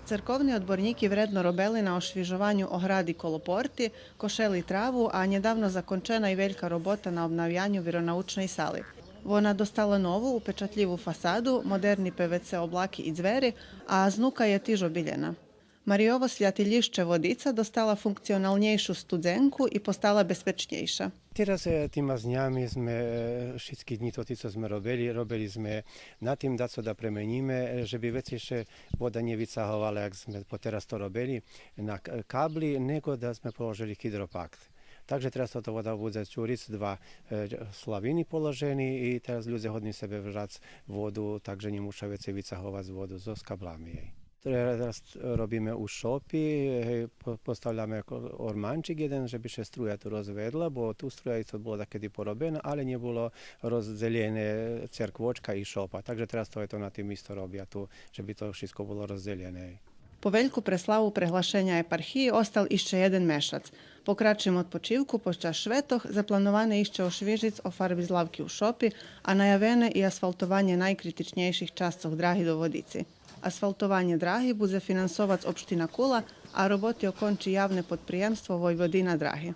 Церковні odborniki вредно робили на ошвіжуванню огради коло порти, кошели траву, а недавно закончена і велика робота на обнавлянню віронаучної сали. Вона достала нову, упечатліву фасаду, модерні ПВЦ-облаки і двері, а знука je tiž obiljena. Marijovo svjatilišće Vodica dostala funkcionalnejšu studzenku i postala bezpečnejša. Teraz týma dňami sme všetky dni to, co sme robili sme na tým, da premeníme, že by veci ešte voda nevycahovala, jak sme teraz to robili na kabli, nego da sme položili hydropakt. Takže teraz toto voda bude čuric, 2 slaviny položení i teraz ľudia hodní sebe vžať vodu, takže nemusia veci vycahovať z vodu so kablami jej. Teraz robíme u šopi, postavljame ormančik jeden, že bi še struja tu rozvedla, bo tu struja isto bilo takedy porobena, ale nie bilo rozdeljene cerkvočka i šopa. Takže teraz to je to na tim isto robia tu, že bi to všetko bilo rozdeljene. Po veljku preslavu prehlašenja eparhiji ostal išće jedan mešac. Po kraćem odpočivku, počas švetoh, zaplanovane išće ošvižic o farbi zlavki u šopi, a najavene i asfaltovanje najkritičnejših častov drahi do Vodici. Asfaltovanje drahi bude finansovac opština Kula, a roboti okonči javne podprijemstvo Vojvodina Drahi.